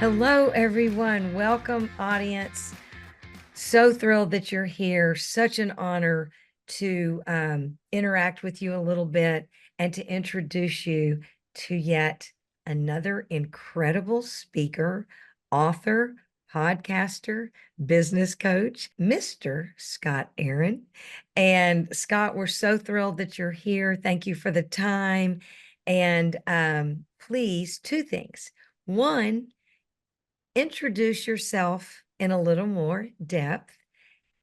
Hello, everyone. Welcome, audience. So thrilled that you're here. Such an honor to interact with you a little bit and to introduce you to yet another incredible speaker, author, podcaster, business coach, Mr. Scott Aaron. And Scott, we're so thrilled that you're here. Thank you for the time. And please, two things. One, introduce yourself in a little more depth.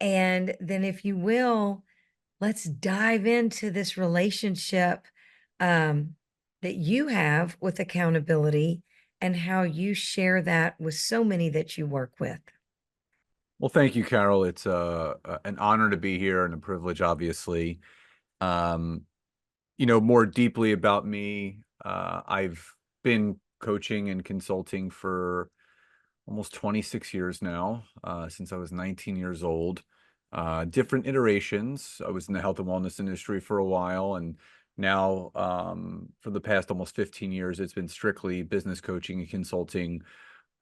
And then, if you will, let's dive into this relationship um, that you have with accountability and how you share that with so many that you work with. Well, thank you, Carol. It's an honor to be here and a privilege, obviously. Um, more deeply about me, I've been coaching and consulting for almost 26 years now, since I was 19 years old. Different iterations. I was in the health and wellness industry for a while, and now, for the past almost 15 years, it's been strictly business coaching and consulting.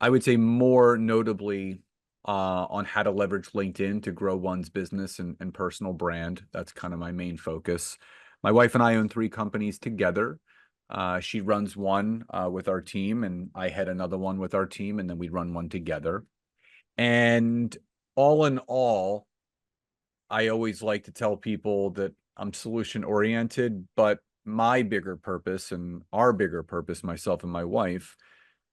I would say more notably on how to leverage LinkedIn to grow one's business and personal brand. That's kind of my main focus. My wife and I own three companies together. She runs one with our team, and I head another one with our team, and then we run one together. And all in all, I always like to tell people that I'm solution oriented, but my bigger purpose and our bigger purpose, myself and my wife,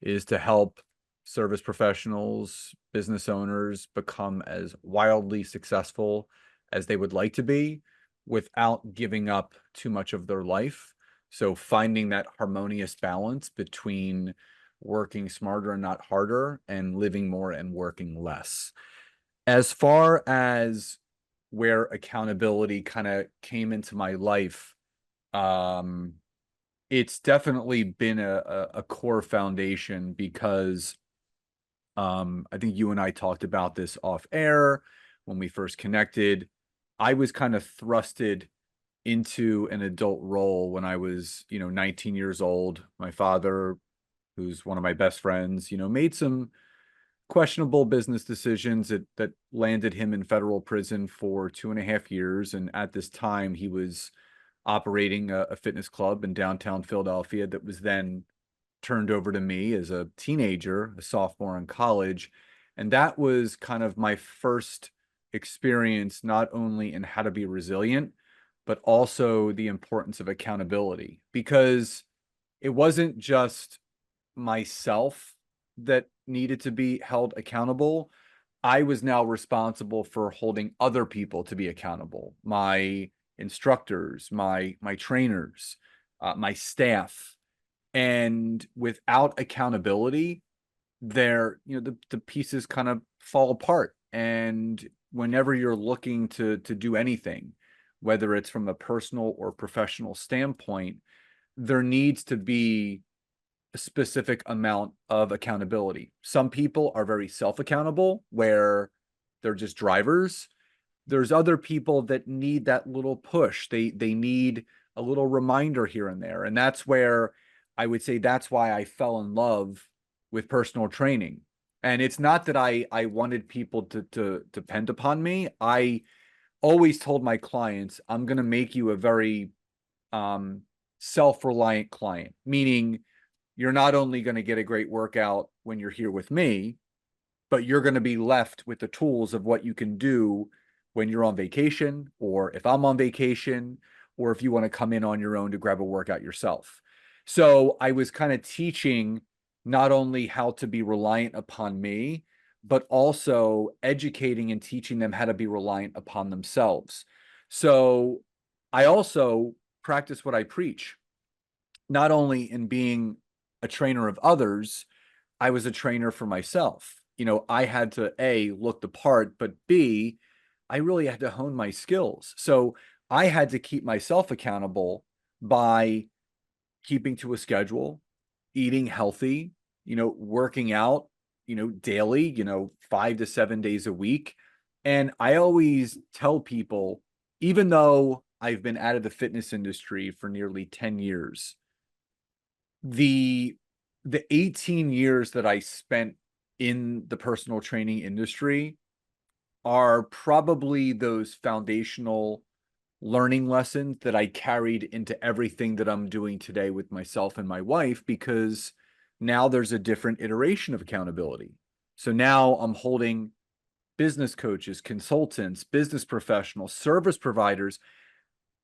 is to help service professionals, business owners become as wildly successful as they would like to be without giving up too much of their life. So finding that harmonious balance between working smarter and not harder and living more and working less. As far as where accountability kind of came into my life, um, it's definitely been a core foundation because I think you and I talked about this off air when we first connected. I was kind of thrusted into an adult role when I was, 19 years old. My father, who's one of my best friends, made some questionable business decisions that landed him in federal prison for 2.5 years. And at this time, he was operating a fitness club in downtown Philadelphia that was then turned over to me as a teenager, a sophomore in college. And that was kind of my first experience, not only in how to be resilient, but also the importance of accountability, because it wasn't just myself that needed to be held accountable. I was now responsible for holding other people to be accountable. My instructors, my trainers, my staff. And without accountability, the pieces kind of fall apart. And whenever you're looking to do anything, whether it's from a personal or professional standpoint, there needs to be a specific amount of accountability. Some people are very self-accountable, where they're just drivers. There's other people that need that little push. They need a little reminder here and there. And that's where I would say that's why I fell in love with personal training. And it's not that I wanted people to depend upon me. I always told my clients, I'm going to make you a very um, self-reliant client, meaning you're not only going to get a great workout when you're here with me, but you're going to be left with the tools of what you can do when you're on vacation, or if I'm on vacation, or if you want to come in on your own to grab a workout yourself. So I was kind of teaching not only how to be reliant upon me, but also educating and teaching them how to be reliant upon themselves. So I also practice what I preach, not only in being a trainer of others, I was a trainer for myself. I had to A, look the part, but B, I really had to hone my skills. So I had to keep myself accountable by keeping to a schedule, eating healthy, working out, daily, 5 to 7 days a week. And I always tell people, even though I've been out of the fitness industry for nearly 10 years, the the 18 years that I spent in the personal training industry are probably those foundational learning lessons that I carried into everything that I'm doing today with myself and my wife, because now there's a different iteration of accountability. So now I'm holding business coaches, consultants, business professionals, service providers.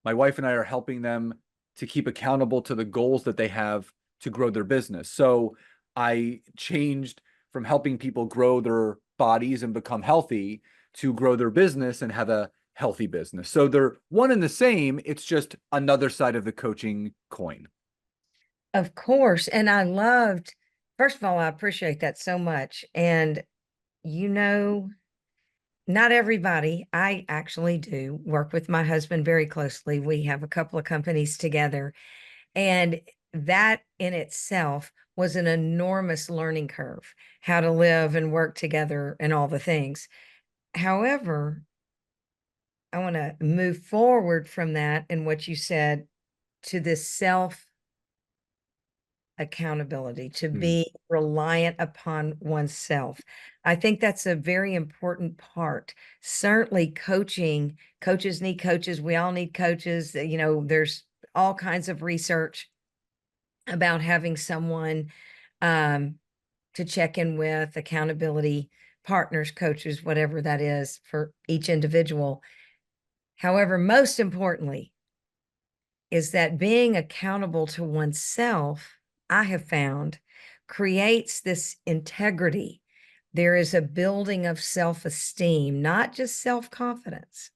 My wife and I are helping them to keep accountable to the goals that they have to grow their business. So I changed from helping people grow their bodies and become healthy to grow their business and have a healthy business. So they're one and the same. It's just another side of the coaching coin. Of course. And I loved, first of all, I appreciate that so much. And, you know, not everybody, I actually do work with my husband very closely. We have a couple of companies together, and that in itself was an enormous learning curve, how to live and work together and all the things. However, I want to move forward from that and what you said to this self accountability, to Mm. be reliant upon oneself. I think that's a very important part. Certainly, coaches need coaches. We all need coaches. You know, there's all kinds of research about having someone um, to check in with, accountability partners, coaches, whatever that is for each individual. However, most importantly, is that being accountable to oneself, I have found, creates this integrity. There is a building of self esteem, not just self confidence,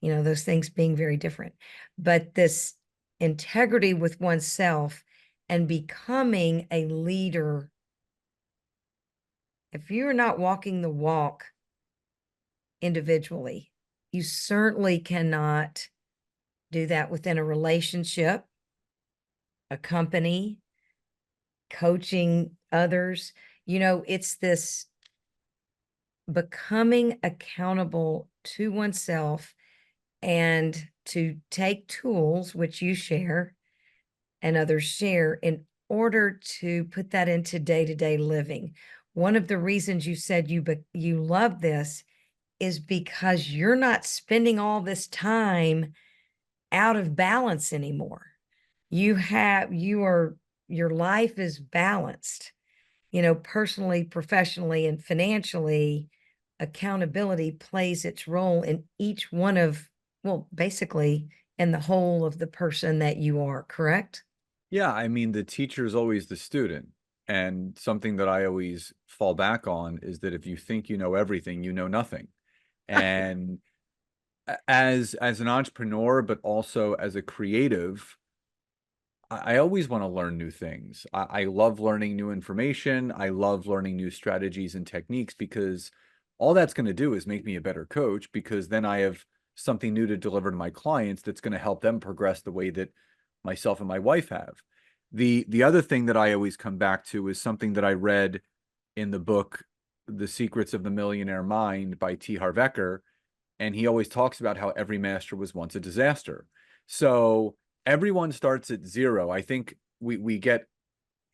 you know, those things being very different, but this integrity with oneself and becoming a leader. If you're not walking the walk individually, you certainly cannot do that within a relationship, a company, coaching others. You know, it's this becoming accountable to oneself and to take tools, which you share and others share, in order to put that into day-to-day living. One of the reasons you said you love this is because you're not spending all this time out of balance anymore. Your life is balanced, you know, personally, professionally, and financially. Accountability plays its role in each one of, well, basically in the whole of the person that you are, correct? Yeah, I mean, the teacher is always the student. And something that I always fall back on is that if you think you know everything, you know nothing. And as an entrepreneur, but also as a creative, I always want to learn new things. I love learning new information. I love learning new strategies and techniques, because all that's going to do is make me a better coach, because then I have something new to deliver to my clients that's going to help them progress the way that myself and my wife have. The other thing that I always come back to is something that I read in the book The Secrets of the Millionaire Mind by T. Harv Eker, and he always talks about how every master was once a disaster. So everyone starts at zero. I think we get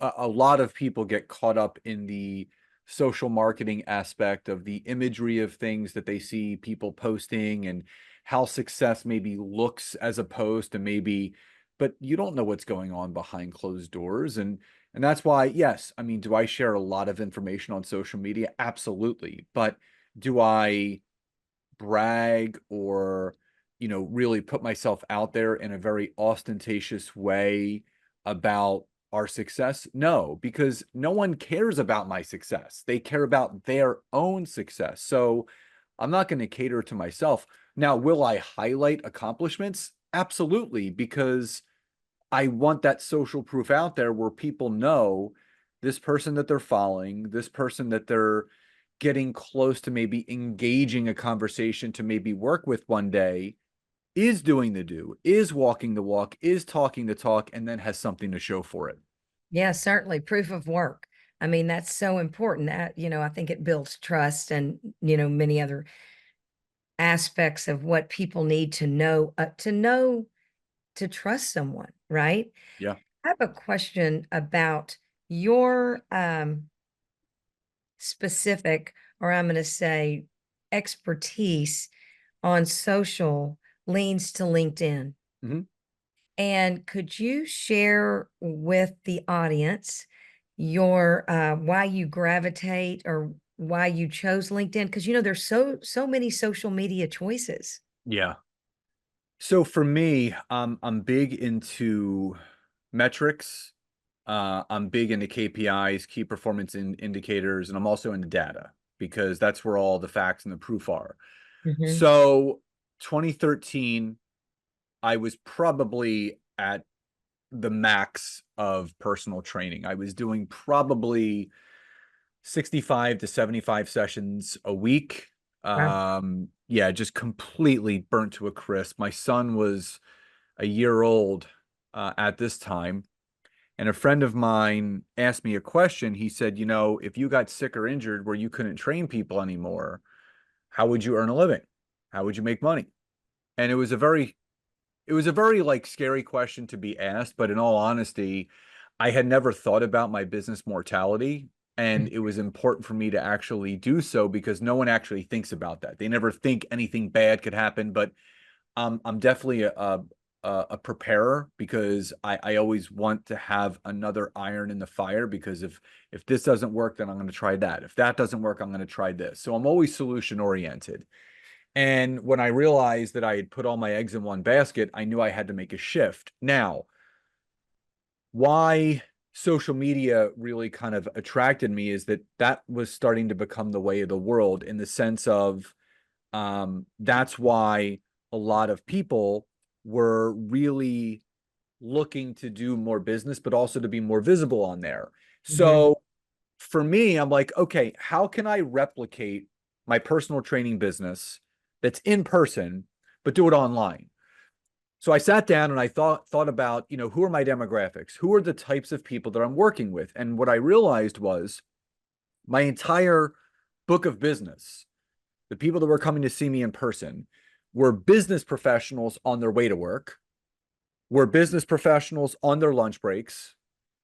a lot of people get caught up in the social marketing aspect of the imagery of things that they see people posting and how success maybe looks, as opposed to maybe, but you don't know what's going on behind closed doors. And that's why, yes, I mean, do I share a lot of information on social media? Absolutely. But do I brag or, really put myself out there in a very ostentatious way about our success? No, because no one cares about my success. They care about their own success. So I'm not going to cater to myself. Now, will I highlight accomplishments? Absolutely, because I want that social proof out there where people know this person that they're following, this person that they're getting close to maybe engaging a conversation to maybe work with one day, is doing the do, is walking the walk, is talking the talk, and then has something to show for it. Yeah, certainly proof of work. I mean, that's so important. That, you know, I think it builds trust and, you know, many other aspects of what people need to know to trust someone, right? Yeah. I have a question about your specific, or I'm going to say expertise on social leans to LinkedIn. Mhm. And could you share with the audience your why you gravitate or why you chose LinkedIn? Because there's so many social media choices. Yeah. So for me, I'm big into metrics. I'm big into KPIs, key performance indicators, and I'm also into data because that's where all the facts and the proof are. Hmm. So 2013, I was probably at the max of personal training. I was doing probably 65 to 75 sessions a week. Wow. Yeah, just completely burnt to a crisp. My son was a year old at this time. And a friend of mine asked me a question. He said, if you got sick or injured where you couldn't train people anymore, how would you earn a living? How would you make money? And it was a very like scary question to be asked, but in all honesty, I had never thought about my business mortality, and it was important for me to actually do so because no one actually thinks about that. They never think anything bad could happen, but I'm definitely a preparer because I always want to have another iron in the fire because if this doesn't work, then I'm going to try that. If that doesn't work, I'm going to try this. So I'm always solution oriented. And when I realized that I had put all my eggs in one basket, I knew I had to make a shift. Now, why social media really kind of attracted me is that was starting to become the way of the world in the sense of that's why a lot of people were really looking to do more business, but also to be more visible on there. Hmm. So for me, I'm like, okay, how can I replicate my personal training business that's in person, but do it online? So I sat down and I thought about, who are my demographics? Who are the types of people that I'm working with? And what I realized was my entire book of business, the people that were coming to see me in person, were business professionals on their way to work, were business professionals on their lunch breaks,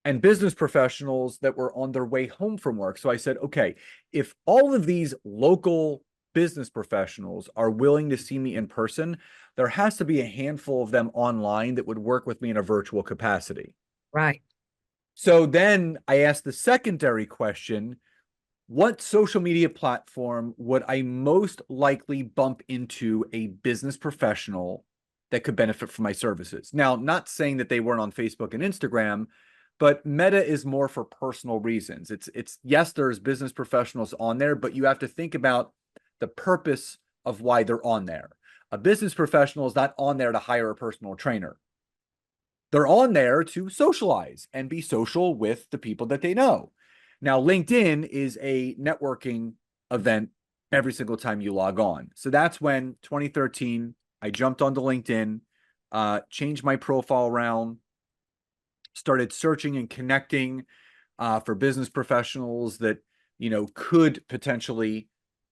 and business professionals that were on their way home from work. So I said, okay, if all of these local business professionals are willing to see me in person, there has to be a handful of them online that would work with me in a virtual capacity. Right. So then I asked the secondary question, what social media platform would I most likely bump into a business professional that could benefit from my services? Now, not saying that they weren't on Facebook and Instagram, but Meta is more for personal reasons. It's yes, there's business professionals on there, but you have to think about the purpose of why they're on there. A business professional is not on there to hire a personal trainer. They're on there to socialize and be social with the people that they know. Now, LinkedIn is a networking event every single time you log on. So that's when 2013, I jumped onto LinkedIn, changed my profile around, started searching and connecting for business professionals that, could potentially,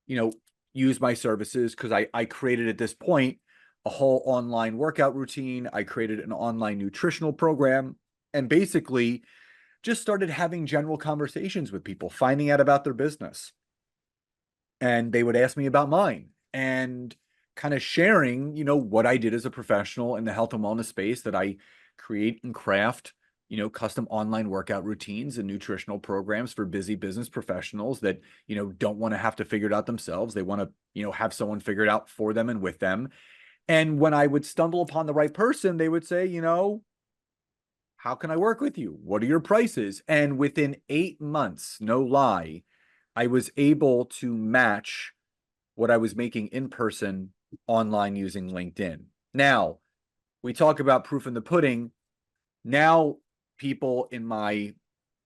you know, use my services because I created at this point a whole online workout routine. I created an online nutritional program and basically just started having general conversations with people, finding out about their business. And they would ask me about mine and kind of sharing, what I did as a professional in the health and wellness space that I create and craft, custom online workout routines and nutritional programs for busy business professionals that, don't want to have to figure it out themselves. They want to, have someone figure it out for them and with them. And when I would stumble upon the right person, they would say, how can I work with you? What are your prices? And within 8 months, no lie, I was able to match what I was making in person online using LinkedIn. Now, we talk about proof in the pudding. Now, people in my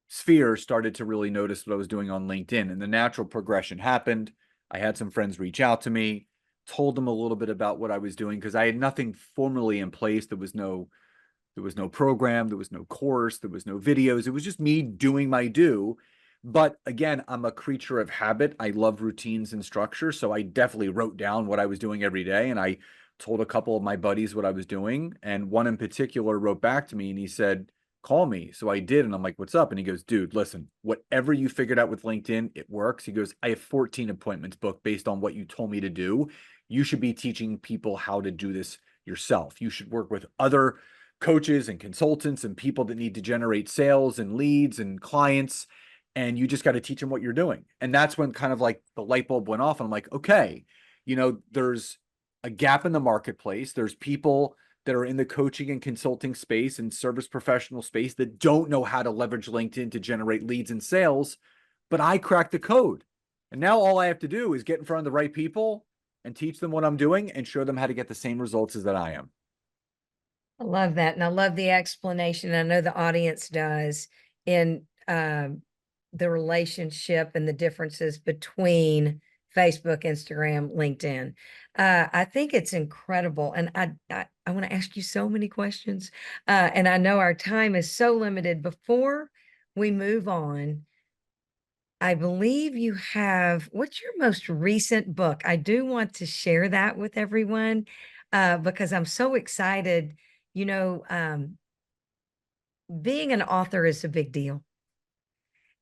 sphere started to really notice what I was doing on LinkedIn, and the natural progression happened. I had some friends reach out to me, told them a little bit about what I was doing because I had nothing formally in place. There was no program, there was no course, there was no videos. It was just me doing my do. But again, I'm a creature of habit. I love routines and structure. So I definitely wrote down what I was doing every day. And I told a couple of my buddies what I was doing. And one in particular wrote back to me and he said, call me. So I did. And I'm like, what's up? And he goes, dude, listen, whatever you figured out with LinkedIn, it works. He goes, I have 14 appointments booked based on what you told me to do. You should be teaching people how to do this yourself. You should work with other coaches and consultants and people that need to generate sales and leads and clients. And you just got to teach them what you're doing. And that's when kind of like the light bulb went off. And I'm like, okay, there's a gap in the marketplace. There's people that are in the coaching and consulting space and service professional space that don't know how to leverage LinkedIn to generate leads and sales, but I cracked the code. And now all I have to do is get in front of the right people and teach them what I'm doing and show them how to get the same results as that I am. I love that. And I love the explanation. I know the audience does in the relationship and the differences between Facebook, Instagram, LinkedIn. I think it's incredible. And I want to ask you so many questions. And I know our time is so limited. Before we move on, I believe you have, what's your most recent book? I do want to share that with everyone because I'm so excited. You know, being an author is a big deal.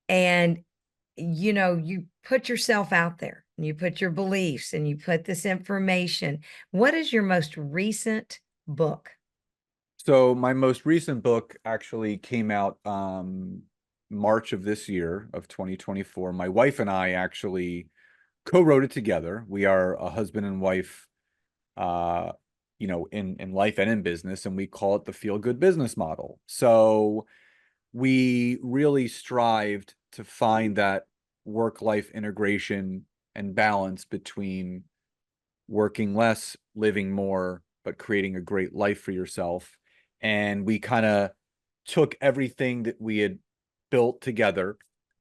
And, you put yourself out there and you put your beliefs and you put this information. What is your most recent book? So my most recent book actually came out March of this year of 2024. My wife and I actually co-wrote it together. We are a husband and wife uh in life and in business, and we call it the feel good business model. So we really strived to find that work life integration and balance between working less, living more, but creating a great life for yourself. And we kind of took everything that we had built together,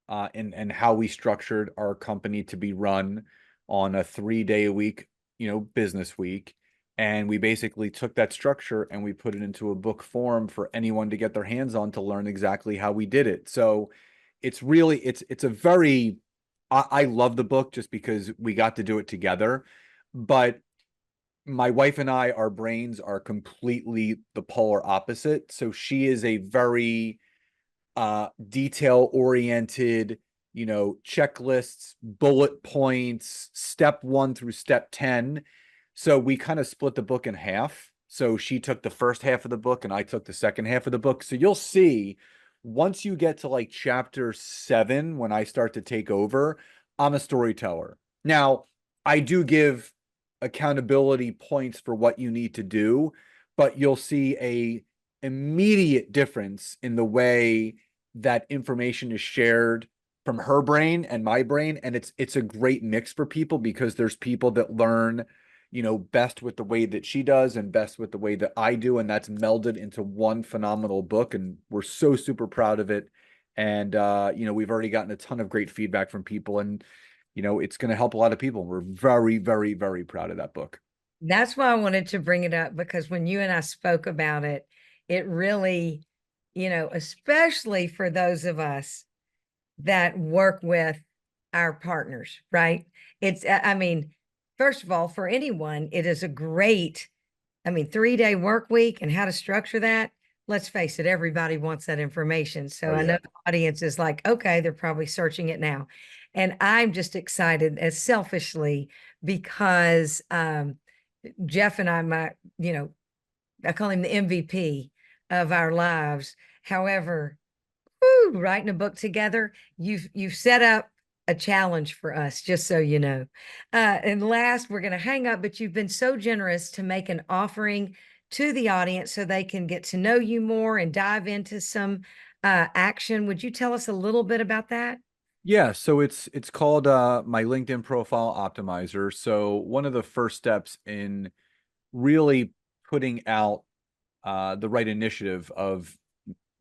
and how we structured our company to be run on a 3 day a week, business week. And we basically took that structure and we put it into a book form for anyone to get their hands on to learn exactly how we did it. So it's a very, I love the book just because we got to do it together. But my wife and I, our brains are completely the polar opposite. So she is a very detail oriented, checklists, bullet points, step 1 through step 10. So we kind of split the book in half. So she took the first half of the book and I took the second half of the book. So you'll see once you get to like chapter 7, when I start to take over, I'm a storyteller. Now, I do give accountability points for what you need to do, but you'll see a immediate difference in the way that information is shared from her brain and my brain. And it's a great mix for people because there's people that learn, best with the way that she does and best with the way that I do. And that's melded into one phenomenal book. And we're so super proud of it. And we've already gotten a ton of great feedback from people, and it's going to help a lot of people. We're very, very, very proud of that book. That's why I wanted to bring it up because when you and I spoke about it, it really, especially for those of us that work with our partners, right? I mean, first of all, for anyone, it is a great, 3-day work week and how to structure that. Let's face it, everybody wants that information. So Oh I know yeah. the audience is like, okay, they're probably searching it now. And I'm just excited as selfishly because Jeff and I call him the MVP of our lives. However, writing a book together, you've set up a challenge for us, just so you know. And last, we're going to hang up, but you've been so generous to make an offering to the audience so they can get to know you more and dive into some action. Would you tell us a little bit about that? Yeah, so it's called my LinkedIn profile optimizer. So one of the first steps in really putting out the right initiative of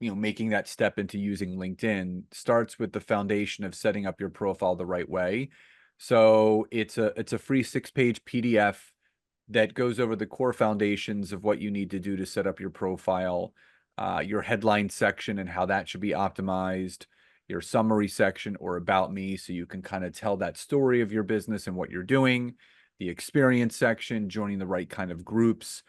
making that step into using LinkedIn starts with the foundation of setting up your profile the right way. So it's a free 6-page PDF that goes over the core foundations of what you need to do to set up your profile, your headline section and how that should be optimized, your summary section or about me, so you can kind of tell that story of your business and what you're doing, the experience section, joining the right kind of groups,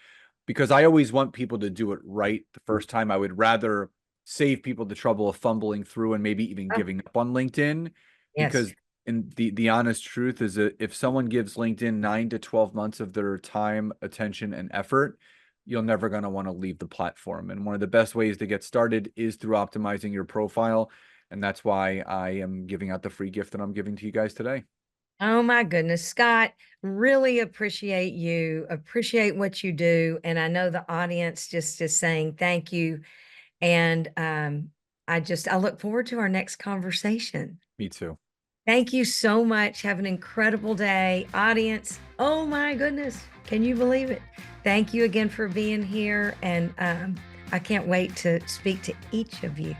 because I always want people to do it right the first time. I would rather save people the trouble of fumbling through and maybe even Oh, giving up on LinkedIn. yes. Because and the honest truth is that if someone gives LinkedIn 9 to 12 months of their time, attention, and effort, you're never going to want to leave the platform. And one of the best ways to get started is through optimizing your profile. And that's why I am giving out the free gift that I'm giving to you guys today. Oh my goodness, Scott, really appreciate you, appreciate what you do. And I know the audience just is saying thank you. And I look forward to our next conversation. Me too. Thank you so much. Have an incredible day. Audience, oh my goodness, can you believe it? Thank you again for being here. And I can't wait to speak to each of you.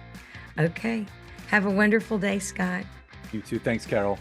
Okay. Have a wonderful day, Scott. You too. Thanks, Carol.